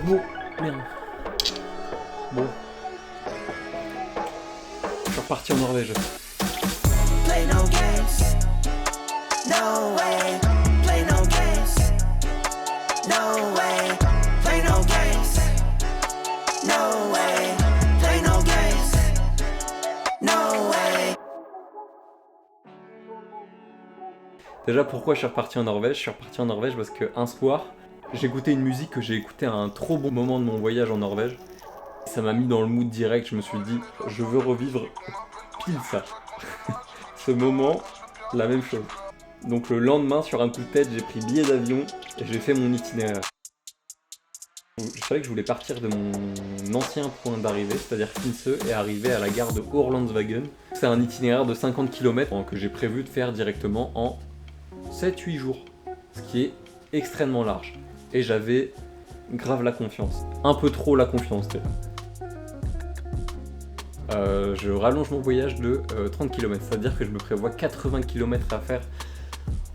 Bon, merde. Bon. Je suis reparti en Norvège. Play no games. No way. Play no games. No way. Play no games. No way. Play no games. No way. Déjà, pourquoi je suis reparti en Norvège? Je suis reparti en Norvège parce qu'un soir, j'écoutais une musique que j'ai écoutée à un trop bon moment de mon voyage en Norvège. Ça m'a mis dans le mood direct, je me suis dit, je veux revivre pile ça. Ce moment, la même chose. Donc le lendemain, sur un coup de tête, j'ai pris billet d'avion et j'ai fait mon itinéraire. Je savais que je voulais partir de mon ancien point d'arrivée, c'est-à-dire Finse, et arriver à la gare de Orlandsvagen. C'est un itinéraire de 50 km que j'ai prévu de faire directement en 7-8 jours, ce qui est extrêmement large. Et j'avais grave la confiance, un peu trop la confiance déjà. Je rallonge mon voyage de 30 km, c'est-à-dire que je me prévois 80 km à faire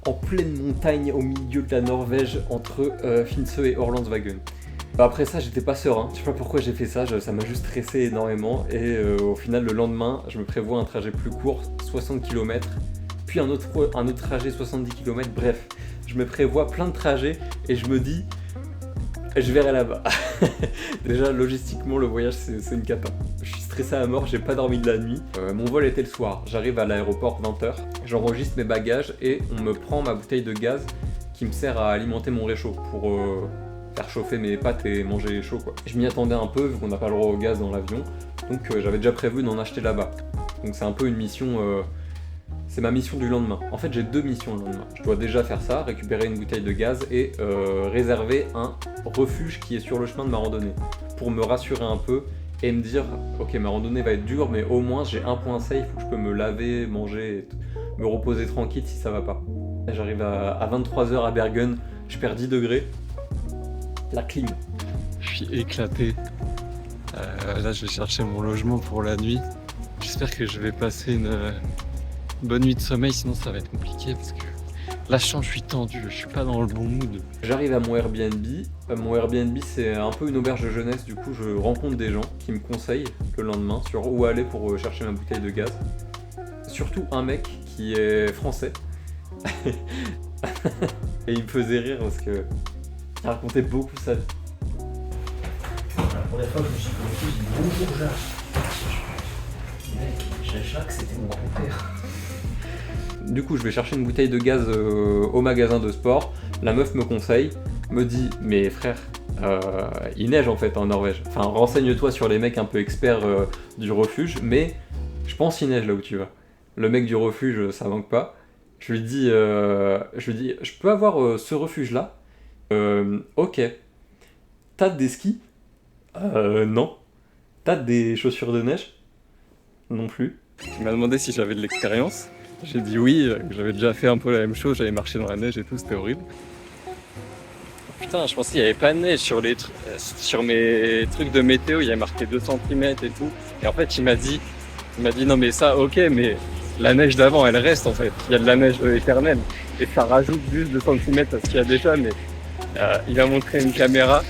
en pleine montagne au milieu de la Norvège entre Finse et Orlandsvagen. Après ça, j'étais pas serein, je sais pas pourquoi j'ai fait ça, ça m'a juste stressé énormément et au final le lendemain, je me prévois un trajet plus court, 60 km, puis un autre trajet 70 km, bref, je me prévois plein de trajets et je me dis, je verrai là-bas. Déjà, logistiquement, le voyage, c'est une cata. Je suis stressé à mort, j'ai pas dormi de la nuit. Mon vol était le soir, j'arrive à l'aéroport 20h, j'enregistre mes bagages et on me prend ma bouteille de gaz qui me sert à alimenter mon réchaud pour faire chauffer mes pâtes et manger chaud quoi. Je m'y attendais un peu vu qu'on n'a pas le droit au gaz dans l'avion, donc j'avais déjà prévu d'en acheter là-bas. Donc c'est un peu une mission... C'est ma mission du lendemain. En fait, j'ai deux missions le lendemain. Je dois déjà faire ça, récupérer une bouteille de gaz et réserver un refuge qui est sur le chemin de ma randonnée. Pour me rassurer un peu et me dire, ok, ma randonnée va être dure, mais au moins j'ai un point safe où je peux me laver, manger, me reposer tranquille si ça va pas. J'arrive à 23h à Bergen, je perds 10 degrés. La clim. Je suis éclaté. Là, je vais chercher mon logement pour la nuit. J'espère que je vais passer une bonne nuit de sommeil, sinon ça va être compliqué parce que là, je suis tendu, je suis pas dans le bon mood. J'arrive à mon Airbnb. Mon Airbnb, c'est un peu une auberge de jeunesse. Du coup, je rencontre des gens qui me conseillent le lendemain sur où aller pour chercher ma bouteille de gaz. Surtout un mec qui est français. Et il me faisait rire parce que il racontait beaucoup sa vie. La première fois que je me suis connecté, j'ai dit bonjour Jacques. Mec, Jacques, c'était mon grand-père. Du coup, je vais chercher une bouteille de gaz au magasin de sport. La meuf me conseille, me dit mais frère, il neige en fait en Norvège. Enfin, renseigne-toi sur les mecs un peu experts du refuge, mais je pense qu'il neige là où tu vas. Le mec du refuge, ça manque pas. Je lui dis, je peux avoir ce refuge là? Ok. T'as des skis? Non. T'as des chaussures de neige? Non plus. Il m'a demandé si j'avais de l'expérience. J'ai dit oui, que j'avais déjà fait un peu la même chose, j'avais marché dans la neige et tout, c'était horrible. Putain, je pensais qu'il n'y avait pas de neige sur mes trucs de météo, il y avait marqué 2 cm et tout. Et en fait, il m'a dit non mais ça, ok, mais la neige d'avant, elle reste en fait. Il y a de la neige éternelle. Et ça rajoute juste 2 cm à ce qu'il y a déjà, mais il m'a montré une caméra.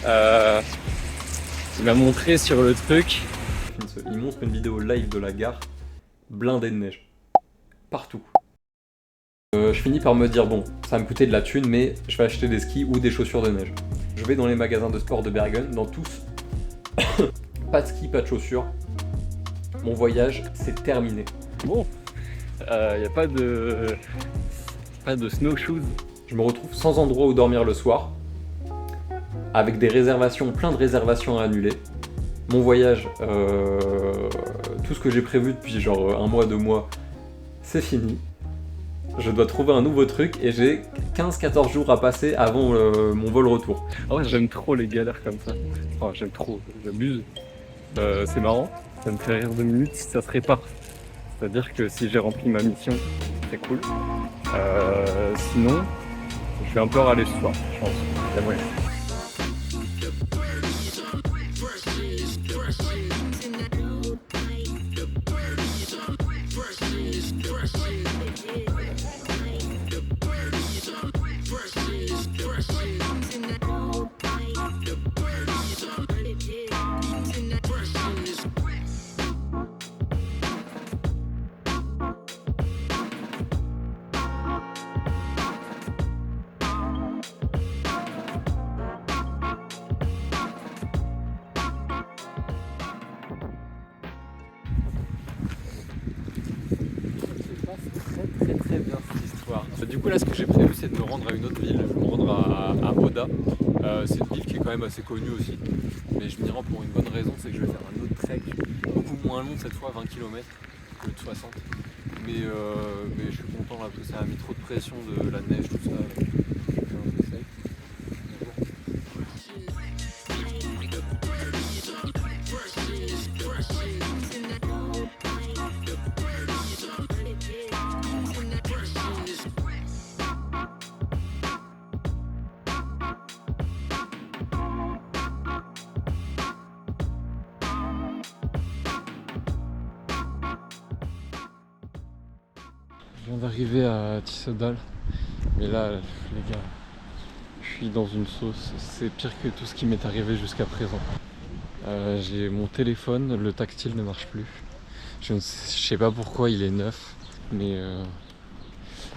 Il m'a montré sur le truc. Il montre une vidéo live de la gare, blindée de neige. Partout. Je finis par me dire, bon, ça va me coûter de la thune, mais je vais acheter des skis ou des chaussures de neige. Je vais dans les magasins de sport de Bergen, dans tous. Pas de skis, pas de chaussures. Mon voyage, c'est terminé. Bon, il n'y a pas de snowshoes. Je me retrouve sans endroit où dormir le soir, avec des réservations, plein de réservations à annuler. Mon voyage, tout ce que j'ai prévu depuis genre un mois, 2 mois, c'est fini. Je dois trouver un nouveau truc et j'ai 15-14 jours à passer avant mon vol retour. Ah ouais, j'aime trop les galères comme ça. Enfin, j'aime trop, j'abuse. C'est marrant, ça me fait rire 2 minutes si ça se répare. C'est-à-dire que si j'ai rempli ma mission, c'est cool. Sinon, je vais un peu râler ce soir, je pense. Il y a moyen. Du coup là ce que j'ai prévu c'est de me rendre à une autre ville, je vais me rendre à Oda. C'est une ville qui est quand même assez connue aussi. Mais je m'y rends pour une bonne raison, c'est que je vais faire un autre trek, beaucoup moins long cette fois, 20 km que de 60. Mais je suis content là parce que ça a mis trop de pression de la neige, tout ça. J'essaye. Je viens d'arriver à Tisodal, mais là, les gars, je suis dans une sauce. C'est pire que tout ce qui m'est arrivé jusqu'à présent. J'ai mon téléphone, le tactile ne marche plus. Je sais pas pourquoi il est neuf, mais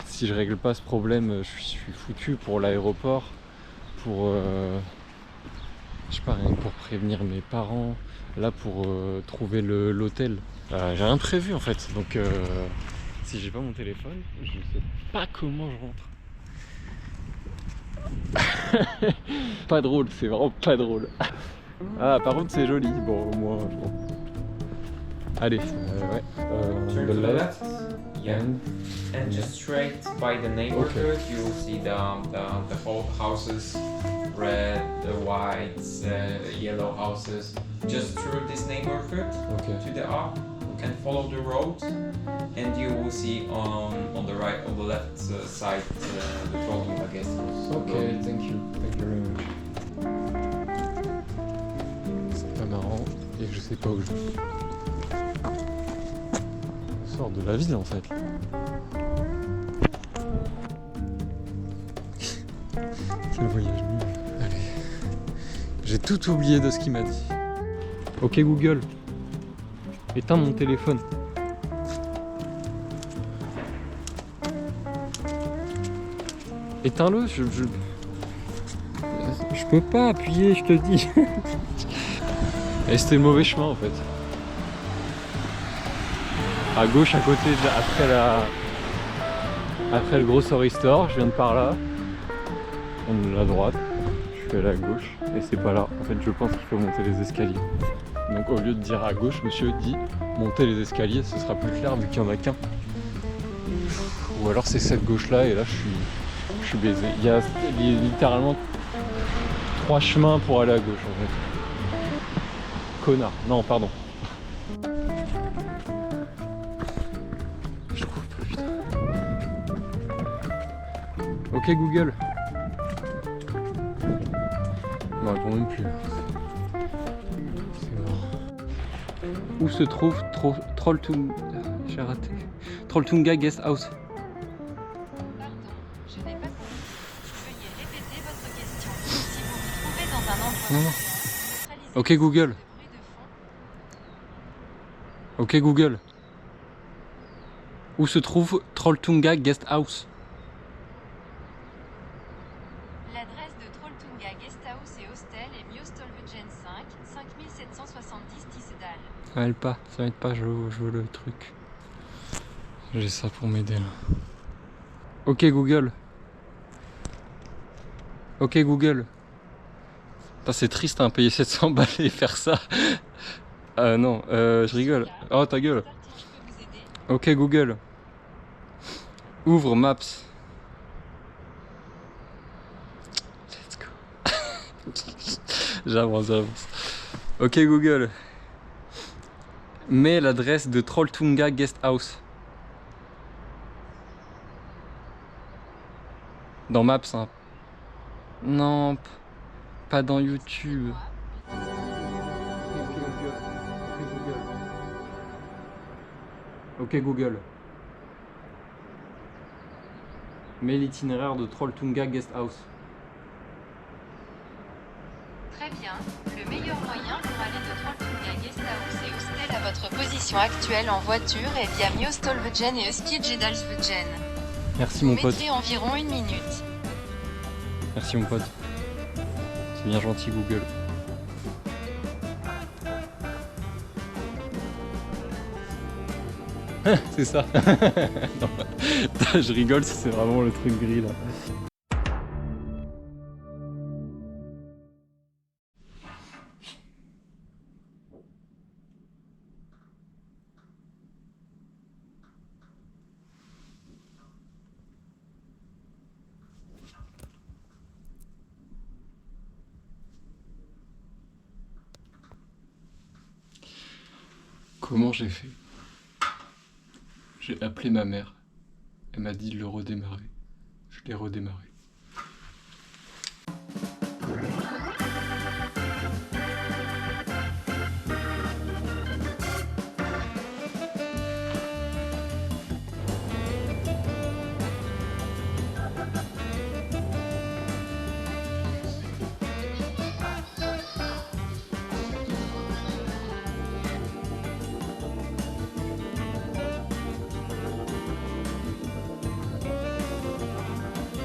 si je règle pas ce problème, je suis foutu pour l'aéroport, pour je sais pas, rien que pour prévenir mes parents, là pour trouver l'hôtel. J'ai rien prévu en fait, donc si j'ai pas mon téléphone, je sais pas comment je rentre. Pas drôle, c'est vraiment pas drôle. Ah, par contre, c'est joli. Bon, moi, bon. Allez, ouais. Turn to the left. Yeah. And just straight by the neighborhood, you will see the whole houses, red, white, yellow houses. Just through this neighborhood to the up. And follow the road, and you will see on the right, on the left side, the Trolltunga guest house. Ok, thank you very much. C'est pas marrant et je sais pas où je vais. On sort de la ville en fait. Quel voyage nul. Allez. J'ai tout oublié de ce qu'il m'a dit. Ok Google. Éteins mon téléphone. Éteins-le, je peux pas appuyer, je te dis. Et c'était le mauvais chemin en fait. À gauche, à côté, après le grocery store, je viens de par là. On est à droite, je suis allé à gauche et c'est pas là. En fait, je pense qu'il faut monter les escaliers. Donc au lieu de dire à gauche, monsieur dit monter les escaliers, ce sera plus clair vu qu'il n'y en a qu'un. Ou alors c'est cette gauche là et là je suis baisé. Il y a littéralement 3 chemins pour aller à gauche en fait. Connard, non pardon. Je trouve pas, putain. Ok Google. Non, répond même plus. Où se trouve Trolltunga? J'ai raté. Trolltunga Guest House. Pardon, je n'ai pas compris. Veuillez répéter votre question. Si vous vous trouvez dans un endroit Non, non. centralisé Ok Google. de bruit de fond, Ok Google. Où se trouve Trolltunga Guest House? l'adresse de Trolltunga Guesthouse et Hostel est Mjøstolvegen 5, 5770 Tissedal. Ça m'aide pas, je veux le truc. J'ai ça pour m'aider là. Ok Google. Ok Google. Putain, c'est triste hein, payer 700 balles et faire ça. Non, je rigole. Oh ta gueule. Parti, je peux vous aider. Ok Google. Ouvre Maps. Let's go. J'avance. Ok Google. Mets l'adresse de Trolltunga Guest House. Dans Maps, hein. Non, pas dans YouTube. Ok Google. Mets l'itinéraire de Trolltunga Guest House. Très bien. Le meilleur moyen pour aller de Trolltunga Guesthouse et Hostel à votre position actuelle en voiture est via Mjøstolvegen et Østkedjedalsvegen. Merci Vous mon pote. mettrez environ 1 minute. Merci mon pote. C'est bien gentil Google. C'est ça. Non, je rigole, c'est vraiment le truc gris là. Comment j'ai fait? J'ai appelé ma mère. Elle m'a dit de le redémarrer. Je l'ai redémarré.